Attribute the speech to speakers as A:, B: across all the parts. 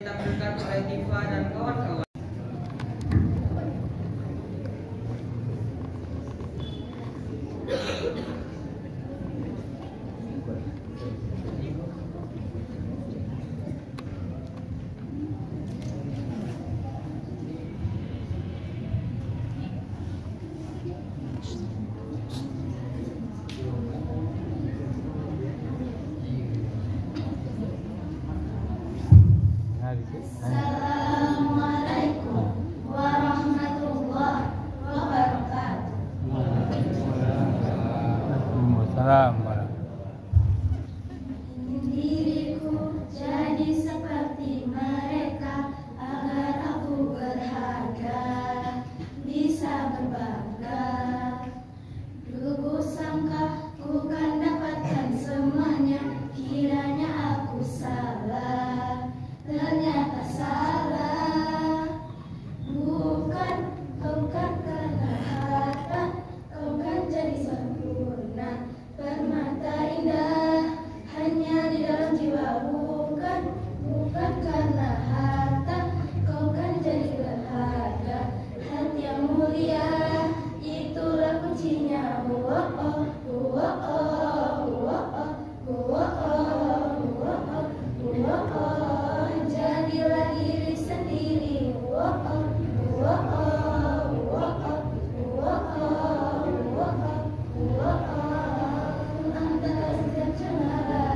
A: ditampilkan oleh Diva dan kawan-kawan.
B: Assalamualaikum warahmatullahi wabarakatuh.
C: Waalaikumsalam.
B: Diriku jadi seperti mereka agar aku berharga, bisa berbangga. Dulu ku sangka ku kan dapatkan semuanya, kiranya aku salah. Ternyata salah, bukan karena harta, kau kan jadi sempurna, permata indah, hanya di dalam jiwa. Bukan karena harta, kau kan jadi berharga, hati yang mulia, itulah kuncinya. Jadilah diri sendiri. Antara setiap cemara,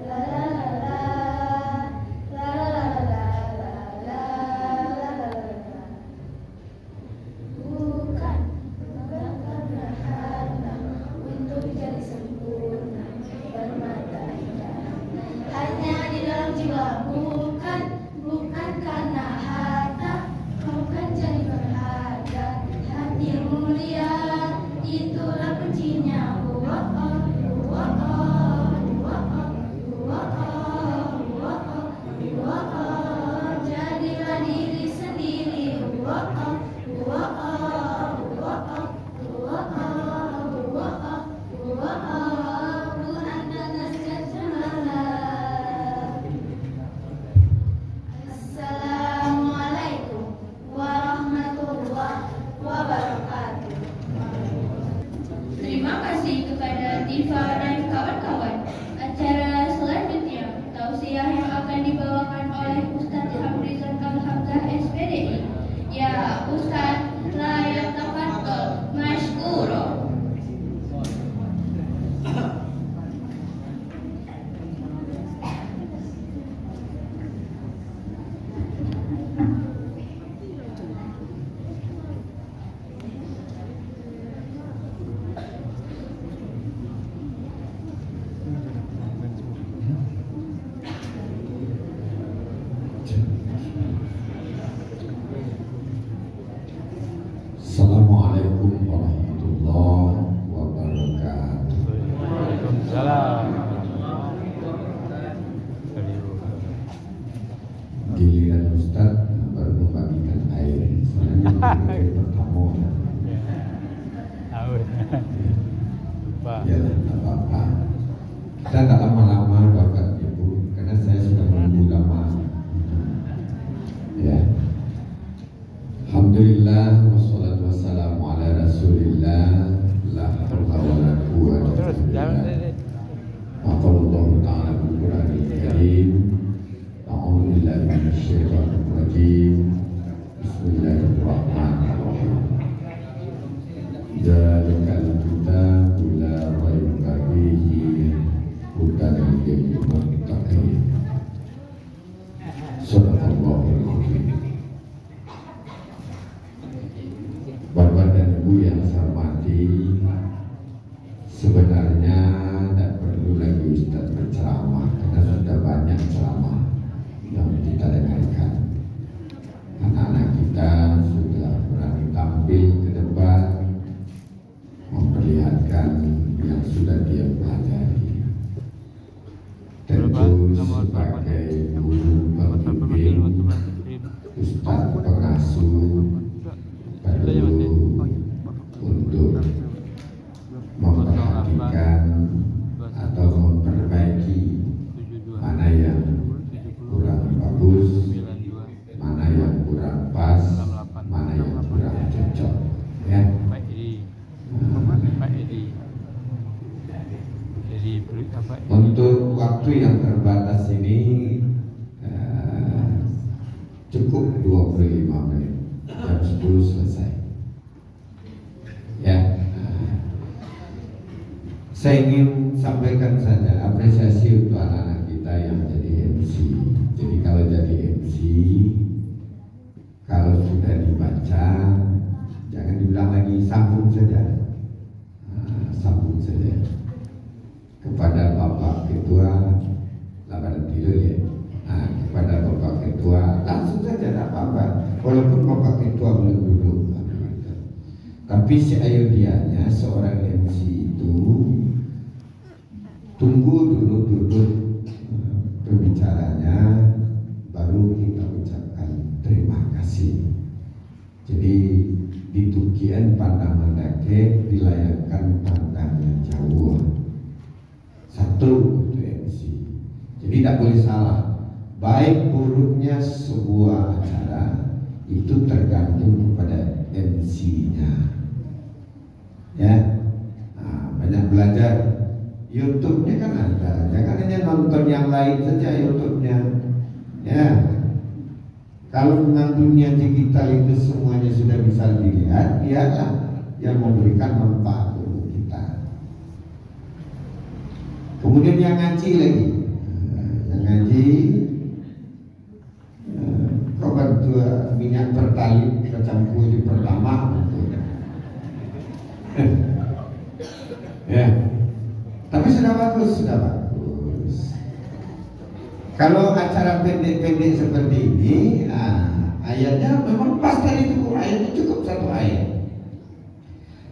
B: la la la la la la la. Bukan karena harta untuk jadi sempurna, permata indah, hanya di dalam jiwa. Bukan karena harta, kau kan jadi berharga, hati yang mulia, itulah kuncinya. Jadilah diri sendiri. Assalamualaikum warahmatullahi wabarakatuh.
D: Terima kasih kepada Diva dan kawan-kawan. Acara selanjutnya, tausiah yang akan dibawakan oleh Ustadz Hamrizan Al-Hamzah SPDI. Ya, Ustadz, layak tafadhol mashkuro.
E: Assalamualaikum warahmatullahi wabarakatuh.
C: Waalaikumsalam.
E: Giliran Ustaz baru membagikan air. Soalnya pertama.
C: Lupa.
E: Ya, tidak apa-apa. Kita tak lama-lama bakat Ibu, karena saya sudah menunggu lama. Ya. Alhamdulillah wassalatu wassalamu ala Rasulillah, la haula wala quwwata illa billah. Maqalallahu ta'ala bil Qur'anil Karim. A'udzu billahi minasy syaithanir rajim. Bismillahirrahmanirrahim. Dzalikal kitabu la raiba fihi hudan lil muttaqin. Shadaqallahul azim. Bapak dan Ibu yang saya hormati, sebenarnya tidak perlu lagi Ustaz berceramah, karena sudah banyak ceramah yang kita dengarkan. Anak-anak kita 10 selesai. Ya. Saya ingin sampaikan saja apresiasi untuk anak-anak kita yang jadi MC. Jadi kalau jadi MC, kalau sudah dibaca, jangan diulang lagi, sambung saja. Sambung saja. Kepada Bapak Ketua, labaran tidur ya. Kepada Bapak Ketua, langsung saja, tidak apa-apa. Walaupun Bapak Ketua belum duduk. Tapi seayodianya seorang MC itu tunggu dulu duduk pembicaranya, baru kita ucapkan terima kasih. Jadi ditukian pandang mendake, dilayangkan pandangnya jauh. Satu itu MC. Jadi tidak boleh salah. Baik buruknya sebuah acara itu tergantung kepada MC-nya. Ya, banyak belajar. YouTube-nya kan ada, jangan hanya nonton yang lain saja YouTube-nya. Ya, kalau memang dunia digital itu semuanya sudah bisa dilihat, dialah yang memberikan manfaat untuk kita. Kemudian yang ngaji lagi, yang ngaji, kau bantu minyak pertalite kecampur di pertama. Ya, tapi sudah bagus, sudah bagus. Kalau acara pendek-pendek seperti ini, ayatnya memang pas tadi itu, ayatnya cukup satu ayat.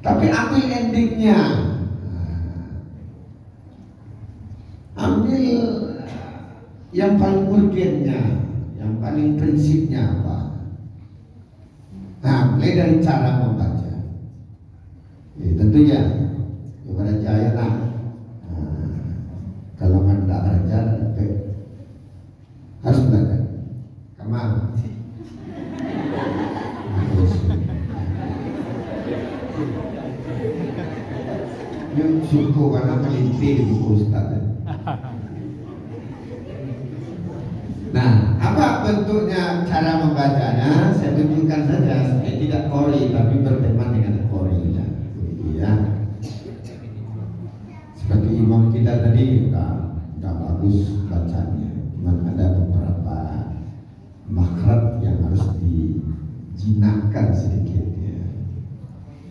E: Tapi ambil endingnya, ambil yang paling urgennya, yang paling prinsipnya apa. Nah, mulai dari cara membaca. Ya, tentunya kepada jaya nah. Kalau anda baca harus belajar kemana? Ini suku karena melintir di Ustaz. Nah, apa bentuknya cara membacanya? Saya tunjukkan saja. Saya tidak kori, tapi berteman dengan kori. Ya, seperti imam kita tadi udah bagus bacanya, cuma ada beberapa makhraj yang harus dijinakkan sedikit ya.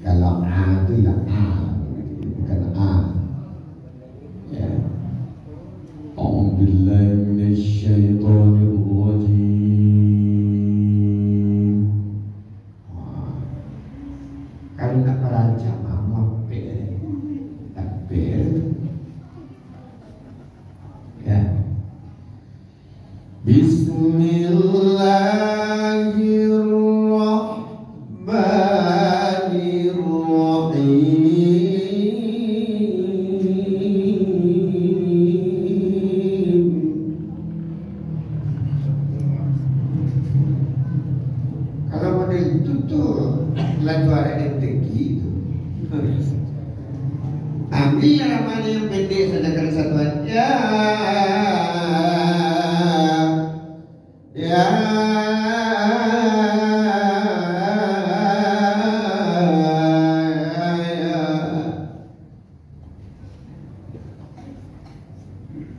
E: Kalau A itu yang A, bukan A. Ya. A'udzubillahi minasyaitonir rajim. Kalau nak baca ya. Bismillahirrahmanirrahim. Kalau model itu tuh pelajaran MTQ itu. Ambil ramanya yang pendek sedangkan satuan ya.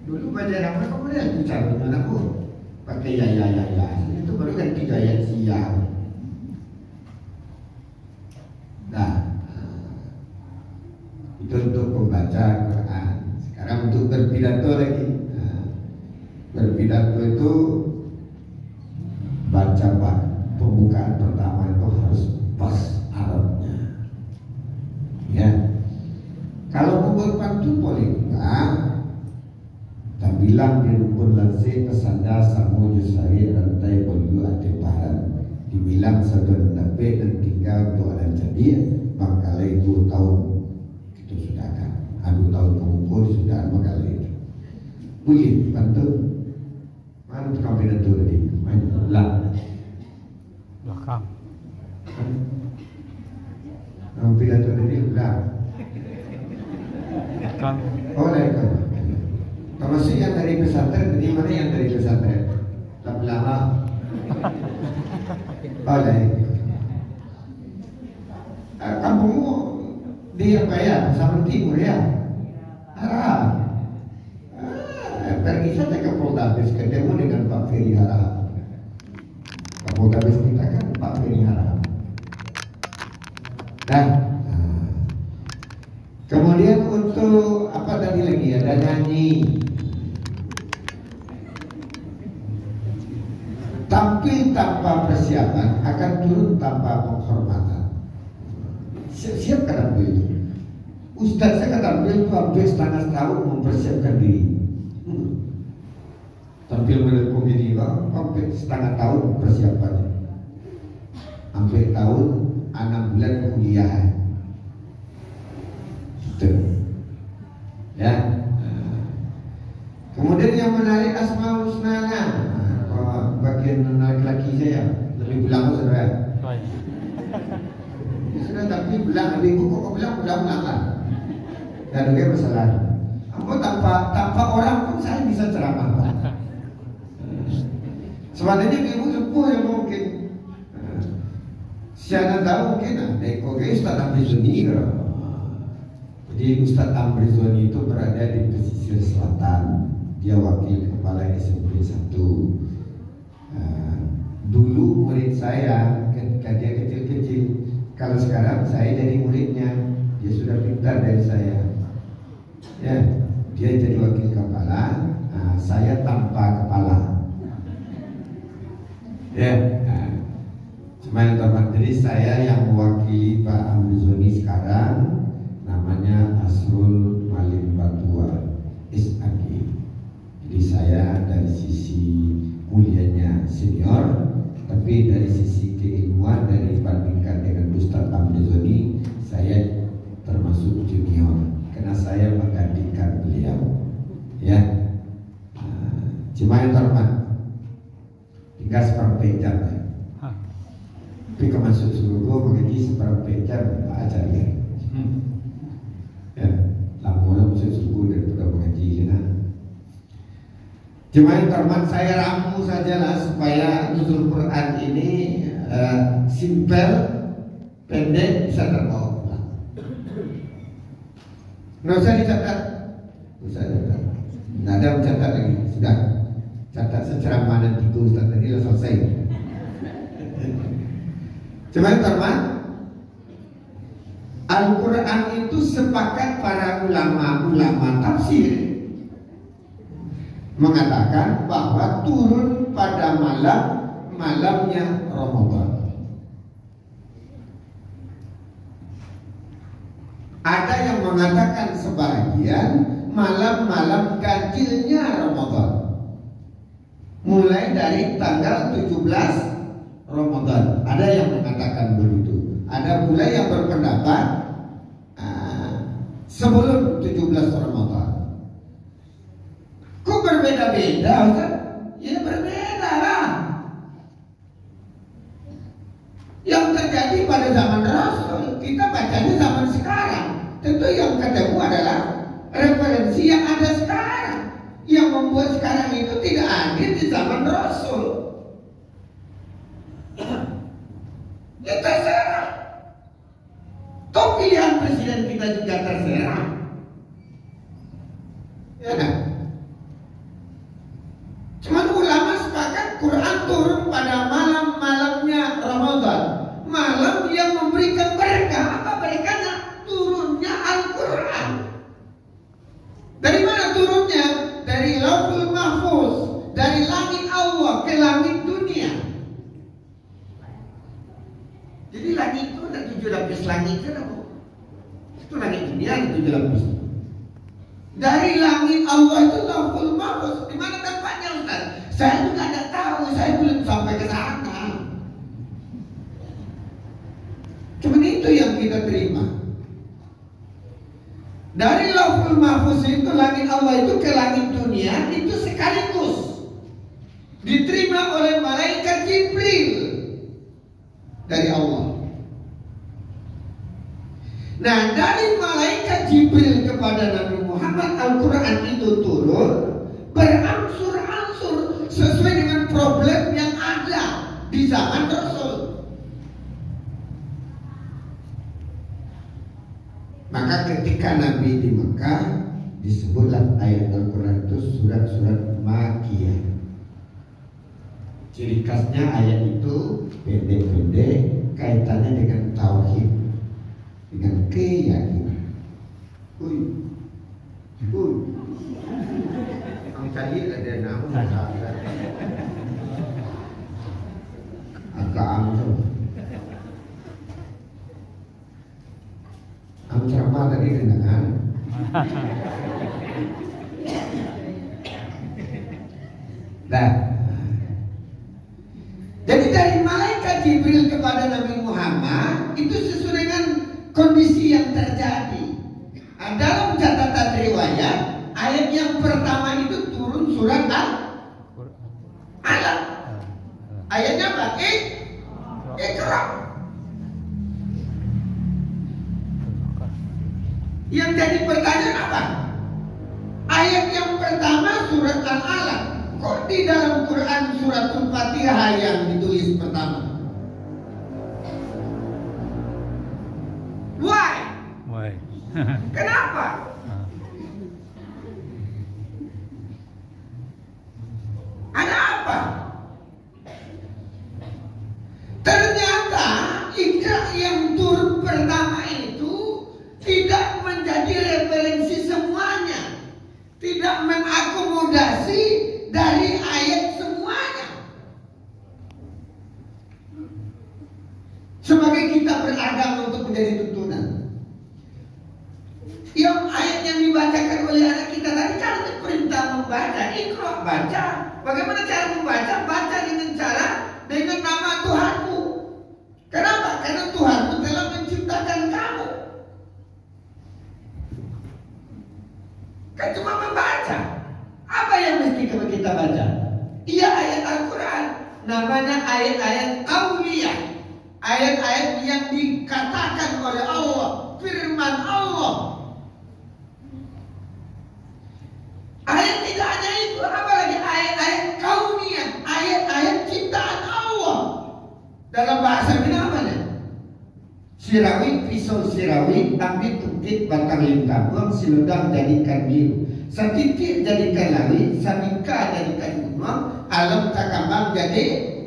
E: Dulu baca nama kemudian bicara dengan aku pakai ya. Itu baru ganti gaya siang. Nah, itu untuk membaca Quran. Sekarang untuk berpidato lagi. Berpidato itu baca pembukaan pertama itu harus pas Arabnya. Ya. Kalau membuat pantun boleh enggak? Tak bilang di rumpun lansir pesanda samu jusari rantai bolu ateparan. Dibilang sedang nabe dan tinggal untuk ada jadi bangkalai 2 tahun itu sudah kan. 2 tahun mengumpul sudah bangkalai itu. Boleh pantun. Mana tukang pidato tadi? Lah.
C: Belakang.
E: Pidato tadi ulang.
C: Belakang.
E: Oh, lain. Kalau sih yang dari pesantren, tadi mana yang dari pesantren? Lama. Oh, lain. sama timur ya. Harap. Pergi saja ke Poltabes, ketemu dengan Pak Ferry Harap. Poltabes kita kan Pak Ferry Harap. Nah, kemudian untuk apa tadi lagi, ada nyanyi. Tampil tanpa persiapan akan turun tanpa penghormatan. Siap-siap kan tampil itu. Ustaz saya tampil itu hampir setengah tahun mempersiapkan diri. Tampil menurut komedi hampir setengah tahun persiapannya. Hampir tahun 6 bulan kuliah. Gitu. Ya. Kemudian yang menarik Asmaul Husna. Bagian laki-laki saya lebih belang saudara. Sudah tapi belang lebih kok belang lah. Dan juga masalah. Aku tanpa orang pun saya bisa ceramah. Sebenarnya ibu sepuh yang mungkin siapa tahu mungkin Eko Ustaz Amrizoni. Jadi Ustaz Amrizoni itu berada di pesisir selatan. Dia wakil kepala SMP 1. Dulu murid saya ketika dia kecil-kecil. Kalau sekarang saya jadi muridnya. Dia sudah pintar dari saya. Ya, dia jadi wakil kepala. Saya tanpa kepala. Ya, cuma yang terhormat, jadi saya yang mewakili Pak Amrizoni sekarang namanya Asrul Malim Batua SAG. Jadi saya dari sisi kuliahnya senior, tapi dari sisi keilmuan dari bandingkan dengan Ustaz Amrizoni saya termasuk junior karena saya menggantikan beliau. Ya, cuma yang terhormat. Tinggal seperempat jam ya. Tapi kalau masuk surga mengaji seperempat jam Pak Acarya. Ya, lama masuk surga daripada mengaji ya. Cuma yang terhormat saya ramu sajalah supaya nuzul Quran ini simpel, pendek, bisa terbawa pulang. Nggak usah dicatat, nggak ada mencatat lagi, sudah. Catat seceramah dan 3 Ustaz tadi sudah selesai. Cuma yang terhormat, Al-Quran itu sepakat para ulama tafsir mengatakan bahwa turun pada malamnya Ramadan. Ada yang mengatakan sebagian malam-malam ganjilnya Ramadan. Mulai dari tanggal 17 Ramadan. Ada yang mengatakan begitu. Ada pula yang berpendapat sebelum 17 Ramadan. Kok berbeda-beda Ustaz? Ya berbeda lah. Yang terjadi pada zaman Rasul, kita bacanya zaman sekarang. Tentu yang ketemu adalah referensi yang ada sekarang. Yang membuat sekarang itu tidak hadir di zaman Rasul. Ya terserah. Toh pilihan presiden kita juga terserah. Ya kan? Cuman ulama sepakat Quran turun pada malam-malamnya Ramadan. Malam yang memberikan berkah. Apa berkahnya? Turunnya Al-Quran. Dari mana turunnya? Dari Lauhul Mahfuz, dari langit Allah ke langit dunia. Jadi langit itu ada 7 lapis langit kan? Itu langit dunia ada 7 lapis. Dari langit Allah itu Lauhul Mahfuz. Di mana tempatnya Ustaz? Saya juga tidak tahu, saya belum sampai ke sana. Cuma itu yang kita terima. Dari Lauhul Mahfuz itu langit Allah itu ke langit dunia itu sekaligus diterima oleh malaikat Jibril dari Allah. Nah, dari malaikat Jibril kepada Nabi Muhammad Al-Quran itu turun berangsur-angsur sesuai dengan problem yang ada di zaman Rasul. Maka
F: ketika Nabi di Mekah disebutlah ayat Al-Quran itu surat-surat Makkiyah. Ciri khasnya ayat itu pendek-pendek, kaitannya dengan tauhid, dengan keyakinan. Ang tadi ada nama agak angker. Ang ceramah tadi kenangan. Nah, jadi dari malaikat Jibril kepada Nabi Muhammad itu sesuai dengan kondisi yang terjadi. Dalam catatan riwayat, ayat yang pertama itu turun surat Al-Alaq. Ayatnya apa? Iqra. Yang jadi pertanyaan apa? Ayat yang pertama surat Al-Alaq. Kok di dalam Quran suratul Fatihah yang ditulis pertama? Why? Kenapa? Ada apa? Ternyata Iqra yang turun pertama itu tidak menjadi referensi semuanya, tidak mengakomodasi dari ayat semuanya. Sebagai kita beragama untuk menjadi tuntunan, yang ayat yang dibacakan oleh anak kita tadi kan perintah membaca, Iqra, baca. Bagaimana cara membaca? Baca dengan nama Tuhanmu. Kenapa? Karena Tuhanmu telah menciptakan kamu. Kan cuma membaca. Apa yang mesti kita baca? Iya, ayat Al-Quran. Namanya ayat-ayat Auliyah. Ayat-ayat yang dikatakan oleh Allah, firman Allah. Ayat tidak hanya itu, apalagi ayat-ayat kauniyah, ayat-ayat ciptaan Allah. Dalam bahasa Minang namanya sirawi, pisau sirawi, ambil tukit batang lintang, buang siludang jadikan biru, setitik jadikan langit, sabika jadikan gunung, alam takambang jadi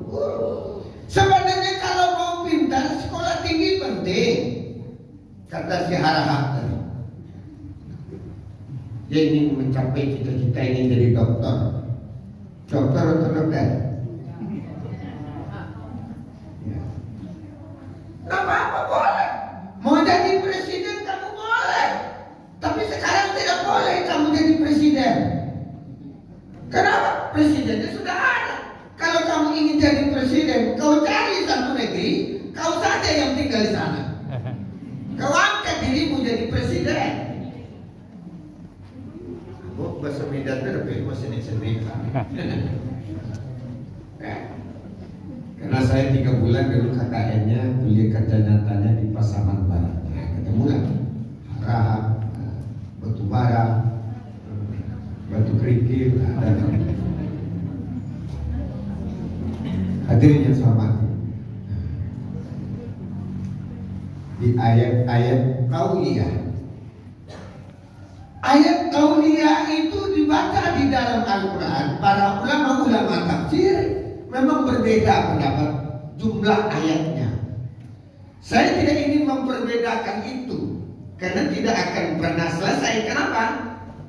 F: guru. Sebenarnya kalau mau pintar, sekolah tinggi penting, kata si Harahap tadi. Dia ingin mencapai cita-cita, ingin jadi dokter. Dokter atau dokter? Ya. Gak apa-apa, boleh. Mau jadi presiden kamu boleh. Tapi sekarang tidak boleh kamu jadi presiden. Kenapa? Presidennya sudah ada. Kalau kamu ingin jadi presiden, kau cari satu negeri, kau saja yang tinggal di sana. Kau angkat dirimu jadi presiden. Bahasa Medan itu lebih masih sendiri. Karena saya 3 bulan dulu KKN-nya kuliah kerja nyatanya di Pasaman Barat. Nah, ketemu lagi Harahap, batu bara, batu kerikil, dan hadirin yang saya hormati. Di ayat-ayat kauliyah. Ayat kauliyah itu dibaca di dalam Al-Quran. Para ulama-ulama tafsir memang berbeda pendapat jumlah ayatnya. Saya tidak ingin memperbedakan itu, karena tidak akan pernah selesai. Kenapa?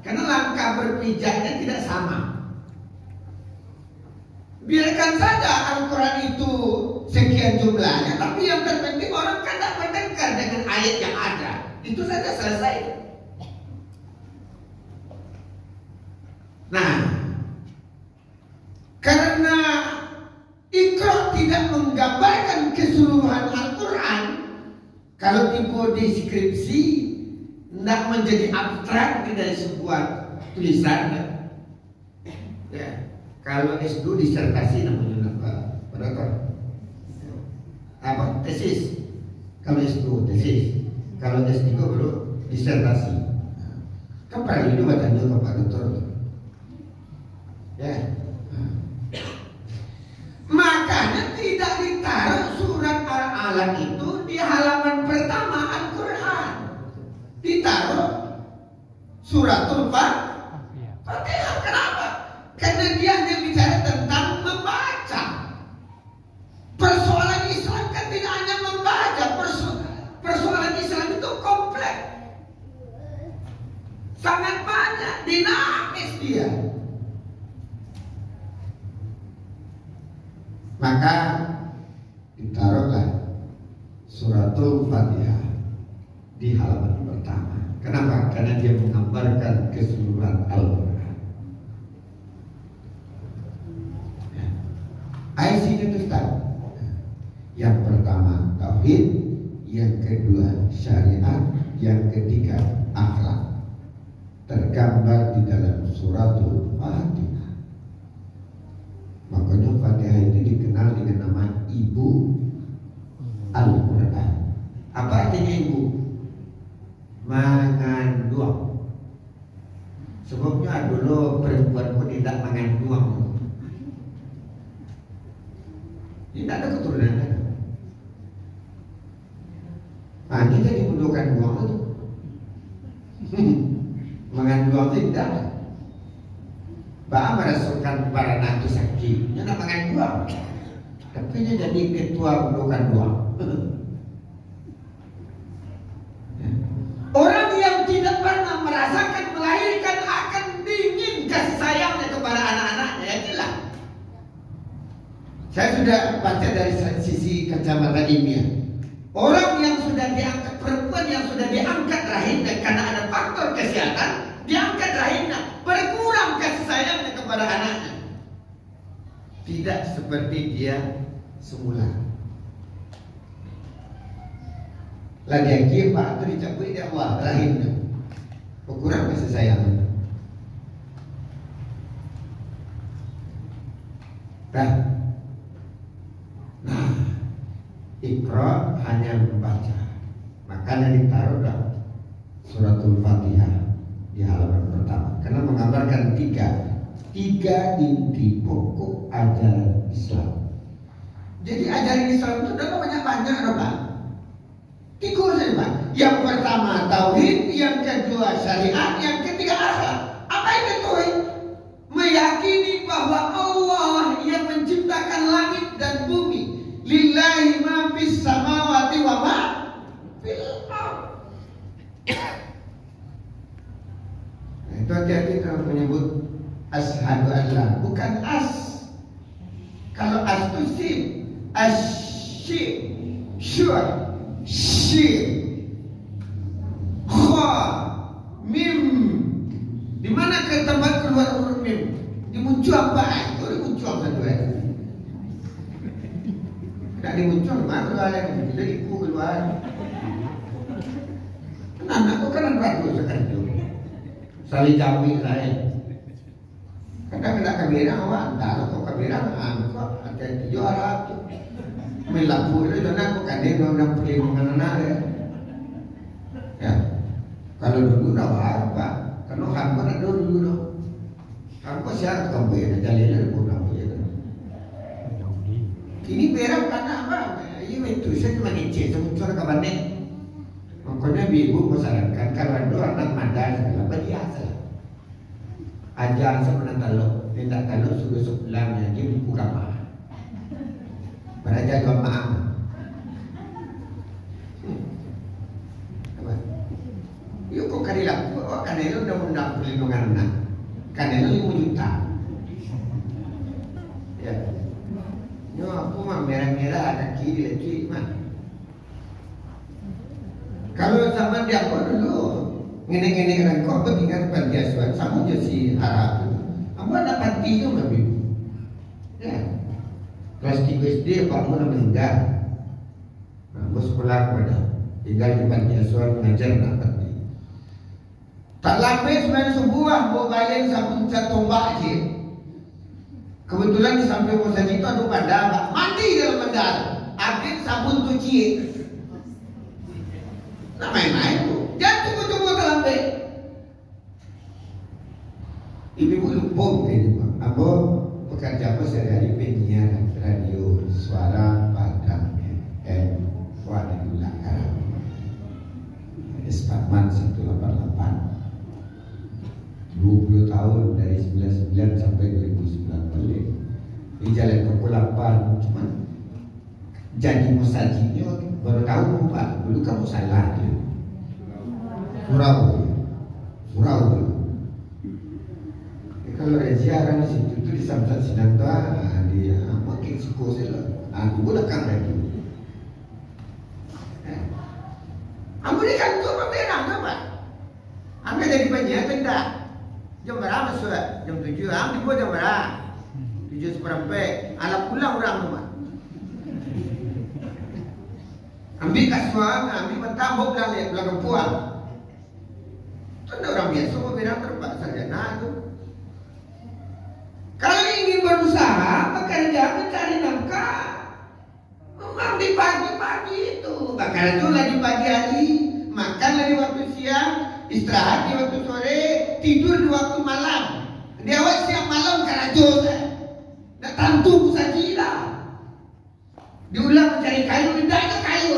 F: Karena langkah berpijaknya tidak sama. Biarkan saja Al-Quran itu sekian jumlahnya, tapi yang terpenting orang kan tak bertengkar dengan ayat yang ada. Itu saja selesai. Nah, karena Iqra tidak menggambarkan keseluruhan Al-Quran, kalau tipe deskripsi tidak menjadi abstrak dari sebuah tulisan. Ya, kalau S2 disertasi namanya apa? Apa? Tesis. Kalau S2 tesis, kalau S3 baru disertasi. Kan para itu bacanya kepada dokter. Ya. Makanya tidak ditaruh surat Al-Alaq itu di halaman pertama Al-Quran. Di suratul Fatihah. Kenapa? Karena dia hanya bicara tentang membaca. Persoalan Islam kan tidak hanya membaca. Persoalan Islam itu kompleks, sangat banyak, dinamis dia. Maka ditaruhlah suratul Fatihah di halaman pertama. Kenapa? Karena dia menggambarkan keseluruhan Al-Quran. Ya. Ayat sini itu yang pertama tauhid, yang kedua syariat, yang ketiga akhlak. Tergambar di dalam suratul Fatihah. Makanya Fatihah itu dikenal dengan nama Ibu Al-Quran. Apa artinya ibu? Mengandung. Sebabnya dulu perempuan pun tidak mengandung. Tidak ada keturunan. Nah, ini jadi membutuhkan uang itu. Mengandung tidak. Bapak merasakan para natu sakit, dia nak mengandung. Tapi dia jadi ketua membutuhkan uang. Orang yang tidak pernah merasakan melahirkan akan dingin kasih sayangnya kepada anak-anaknya. Ya gila. Saya sudah baca dari sisi kacamata ilmiah. Orang yang sudah diangkat, perempuan yang sudah diangkat rahimnya karena ada faktor kesehatan, diangkat rahimnya, berkurang kasih sayangnya kepada anaknya. Tidak seperti dia semula. Lagi yang kipak itu dicabut di Allah rahimnya, berkurang kasih sayangnya. Nah, Iqra hanya membaca, makanya ditaruhlah suratul Fatihah di halaman pertama, karena menggambarkan tiga inti pokok ajaran Islam. Jadi ajaran Islam itu ada banyak Pak. Tiga saja. Yang pertama tauhid, yang kedua syariat, yang ketiga akhlak. Apa itu tauhid? Meyakini bahwa Allah yang menciptakan langit dan bumi. Lillahi ma fis samawati wa ma fil ardh. Itu hati-hati kalau menyebut asyhadu an la, bukan as. Kalau as itu sin, asyik, sure, shin, kha, mim. Di mana ke tempat keluar huruf mim? Dimuncul apa? Itu dimuncul satu ya. Tidak dimuncul, mana keluar yang tidak ikut keluar. Anak aku kan bagus sekarang itu. Saling jauhi lain. Kadang tidak kabirang awak, tak kau kabirang angkot ada juara tu. Melapu itu dan aku kan dia orang perlindungan anak ya. Kalau dulu dah apa? Kalau hampa nak dulu. Hampa siapa kabir jalan pun apa ya. Kini berak karena apa? Ini itu saya cuma ngecek semuanya kabarnya. Makanya ibu masyarakat kalau ada anak madar segala biasa. Ajar sama taluk, tidak taluk sudah sebelahnya dia buka mah. Berajar dua maaf. Yuk kok kadilah, kan itu undang-undang perlindungan anak, kan itu 5 juta. Ya, yo aku mah merah-merah ada kiri lagi mah. Kalau zaman dia apa dulu, ngene-ngene kan kok begini perbiasaan sama je si harap. Apa dapat tiga lebih? Ya. Kelas 3 SD Pak Mun meninggal. Nah, bos sekolah pada tinggal di panti asuhan mengajar nak panti. Tak lapis main sebuah bawa bayang sabun tombak je. Kebetulan di samping Musa itu ada bandar, mandi dalam bandar. Ambil sabun cuci. Nah main-main tu. Jangan tunggu-tunggu ke lambe. Ibu lupa ini Pak. Apa pekerja apa sehari-hari penyiar radio suara Padang FM Wadidullah Karam Esparman 188.
E: 19 balik di jalan Kepulauan, cuman jadi musajinya baru tahu Pak, dulu kamu salah dia. Surau. Kalau ziarah di situ tuh di Samsat Sinanta, dia makin suku sila. Aku boleh kan lagi. Ambil di kantor pemerintah apa? Ambil dari penjara tidak. Jam berapa masuk? Jam 7. Ambil dibuat jam berapa? 7:15. Alat pulang orang rumah. Ambil kasuang, ambil pentambuk belakang puang. Itu ada orang biasa pemerintah terpaksa sarjana itu. Kalau ingin berusaha, bekerja, mencari nafkah, memang di pagi-pagi itu. Bakal itu lagi pagi hari, makan lagi waktu siang, istirahat di waktu sore, tidur di waktu malam. Di awal siang malam karajo, dah tantu saja. Diulang mencari kayu, tidak ada kayu.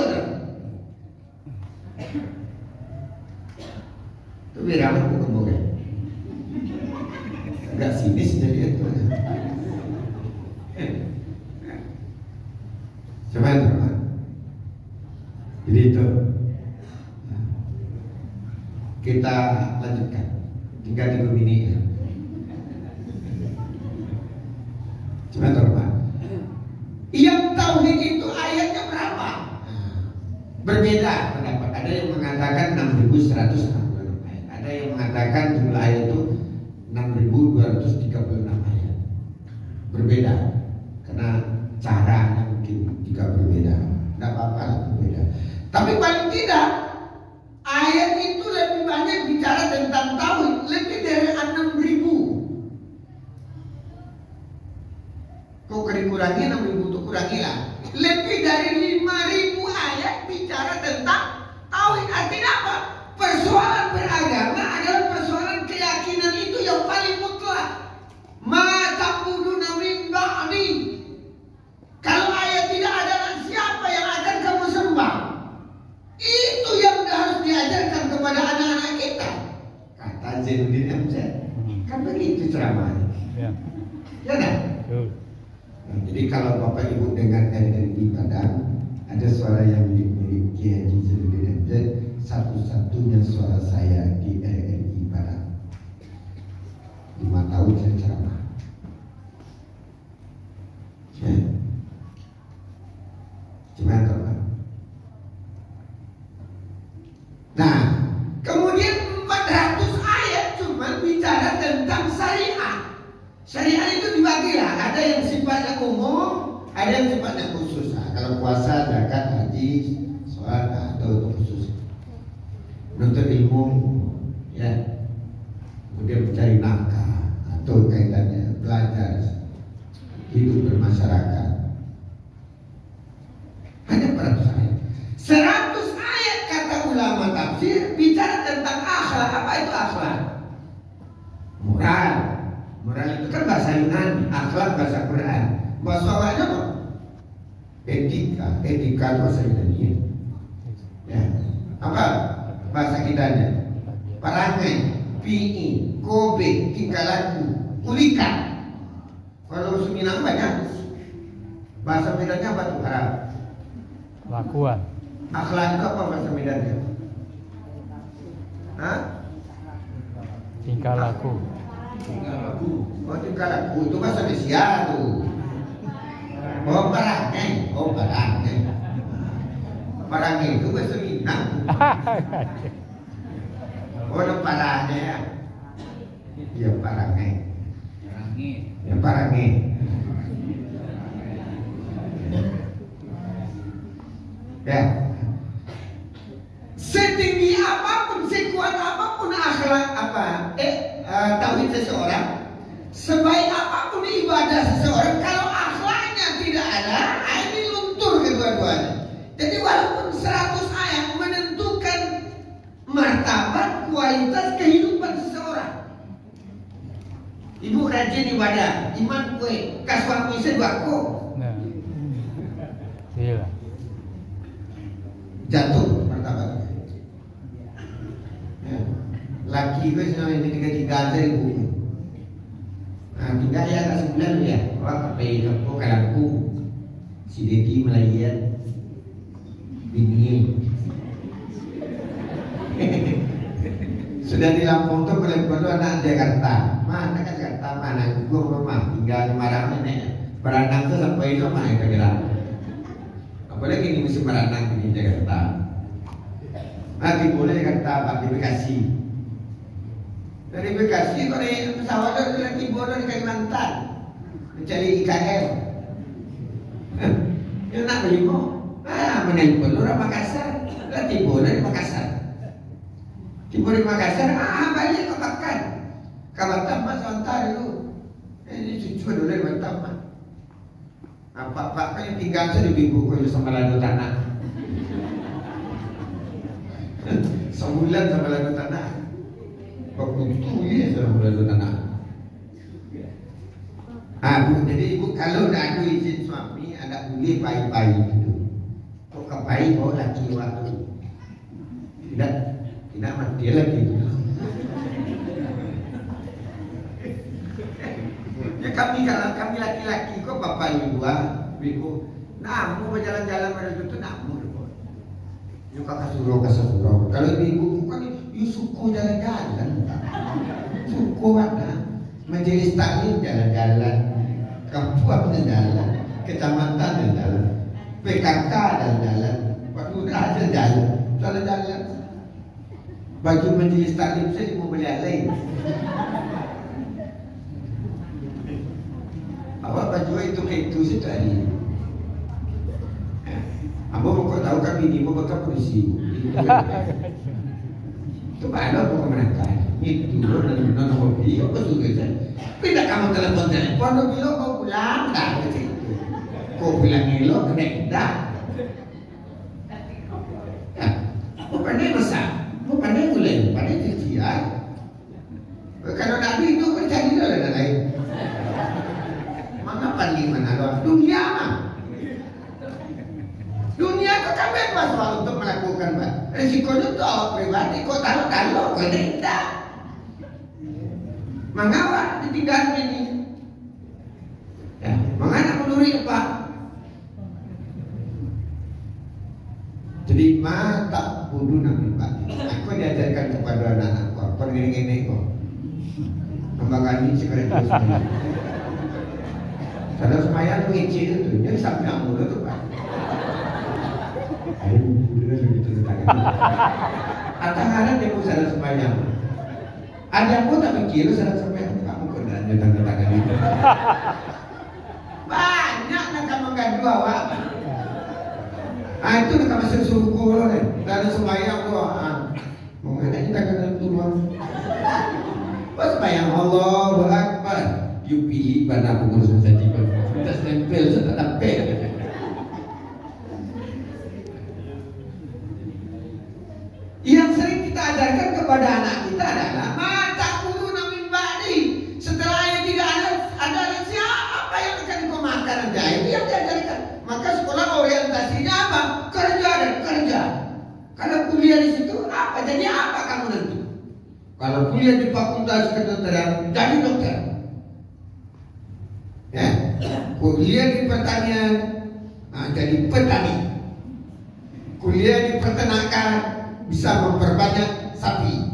E: Itu bilang aku kemudian. Enggak sinis jadi itu. Teman-teman. Jadi itu. Kita lanjutkan. Tinggal 3 menit. Teman-teman. Yang tauhid itu ayatnya berapa? Berbeda pendapat. Ada yang mengatakan 6.166 ayat. Ada yang mengatakan jumlah ayat itu 6.236 ayat. Berbeda karena caranya mungkin juga berbeda. Tidak apa-apa lah berbeda. Tapi paling tidak ayat itu lebih banyak bicara tentang tauhid, lebih dari 6.000. Kau kurangi 6.000 itu kurangilah. Lebih dari 5.000 ayat bicara tentang tauhid. Artinya apa? Persoalan beragama adalah persoalan keyakinan itu yang paling mutlak. Ma ta'buduna min ba'di. Kalau ayat tidak ada, siapa yang akan kamu sembah? Itu yang harus diajarkan kepada anak-anak kita. Kata Zainuddin MZ. Kan begitu ceramahnya. Ya kan? Nah, jadi kalau Bapak Ibu dengar RRI Padang, ada suara yang mirip-mirip Kiai Haji Zainuddin MZ. Satu-satunya suara saya di RRI Padang. 5 tahun saya ceramah. Ya. Cuma teman. Nah, kemudian 400 ayat cuma bicara tentang syariat. Syariat itu dibagi lah. Ada yang sifatnya umum, ada yang sifatnya khusus. Nah, kalau puasa, zakat, haji, sholat, atau itu khusus. Menuntut ilmu, ya, kemudian mencari nafkah atau kaitannya belajar, hidup bermasyarakat. Hanya 400 ayat. 100 ayat kata ulama tafsir bicara tentang akhlak. Apa itu akhlak? Moral. Moral itu kan bahasa Yunani, akhlak bahasa Quran. Bahasa Arabnya apa? Etika. Etika bahasa Yunani. Ya. Apa? Bahasa kitanya parangai, pi, kobe, tingkah laku, kulikan. Kalau Suminang banyak. Bahasa Medannya apa tuh? Arab.
C: Lakuan.
E: Akhlak itu apa bahasa Medannya? Hah?
C: Tingkah laku.
E: Oh, tingkah laku itu bahasa Malaysia tuh. Oh, parangai. Oh, parangai. Parangai itu bahasa Minang. Oh, ada parangnya ya. Iya, parangai. Ya, parangai. Ya. Setinggi apapun, sekuat apapun akhlak tauhid seseorang, sebaik apapun ibadah seseorang, kalau akhlaknya tidak ada, ini luntur kedua-duanya. Jadi walaupun 100 ayat menentukan martabat, kualitas kehidupan seseorang. Ibu rajin ibadah, iman kue, kasuan kue seduaku.
C: Nah. Iya.
E: Jatuh martabatnya. Ya. Laki gue selama ini 3 aja ibu. Nah, tinggal ya
F: sampai ke Lampung. Si Dedi melayan bini. Sudah di Lampung tuh boleh anak Jakarta. Mana kan Jakarta mana? Gue rumah tinggal di Marang ini. Beranang tuh sampai rumah yang kegerak. Apalagi ini musim beranang di Jakarta. Nanti boleh Jakarta pakai Bekasi. Dari Bekasi kau naik pesawat tu lagi bodoh di Kalimantan mencari IKL. Yang nak beli mau, menelpon orang Makassar, lagi bodoh di Makassar. Tiba di Makassar, balik ke Bakan. Ke Batam mas sebentar dulu. Ini cucu dulu di Batam mas. Pak yang tinggal saya di Bibu kau sama lalu tanah. Sebulan sama lalu tanah. Waktu itu ya sama lalu tanah. Bu, jadi ibu kalau dah ada izin suami, ada boleh bayi-bayi itu. Kau ke bayi bawa laki waktu. Tidak mati lagi. Ya kami laki-laki kok bapak ibu namu berjalan-jalan pada itu namu juga kasuruh. Kalau ibu kan suku jalan-jalan, suku mana majelis taklim jalan-jalan, kampung jalan, kecamatan jalan, PKK jalan, Pak jalan, baju majelis taklim saya mau beli lain. Awak baju itu kayak itu sih tadi. Abang kau tahu kan bini mau bakal polisi. Itu mana aku kemenangan? Itu non hobi apa juga kan? Pindah kamu telepon, kau bilang kau pulang dah macam itu. Kau bilang elok kena dah. Kau pandai masak, kau pandai gulai, pandai cucian. Kalau nak itu kau cari dah ada lain. Mengapa di mana doang? Dunia mah. Dunia itu kan bebas untuk melakukan risikonya itu awak pribadi. Kau tahu kau tidak. Mengapa ditinggalkan ini? Ya, mengapa menurut apa? Jadi mata bodoh nabi Pak. Aku diajarkan kepada anak-anakku. Apa gini kok? Kembangkan ini sekarang terus. Sadar semayang ngecil itu, jadi sampai amul itu Pak. Ayo, udah begitu tangan. Tangan dia pun sadar semayang. Ada pun tak mikir sadar semayang. Kamu kenanya tangan itu. Banyak nak menggadu awak. Itu nak masuk suku loh nih. Dari semayang doa. Mengenai tangan itu doang. Pas semayang Allahu Akbar. You pilih mana pengurus saja kita stempel sudah tampil. Yang sering kita ajarkan kepada anak kita adalah mata kudu namin badi. Setelah yang tidak ada siapa yang akan kau makan aja itu yang diajarkan. Maka sekolah orientasinya apa? Kerja dan kerja. Kalau kuliah di situ apa? Jadi apa kamu nanti? Kalau kuliah di fakultas kedokteran jadi dokter. Ya, kuliah di pertanian, jadi petani. Kuliah di peternakan bisa memperbanyak sapi.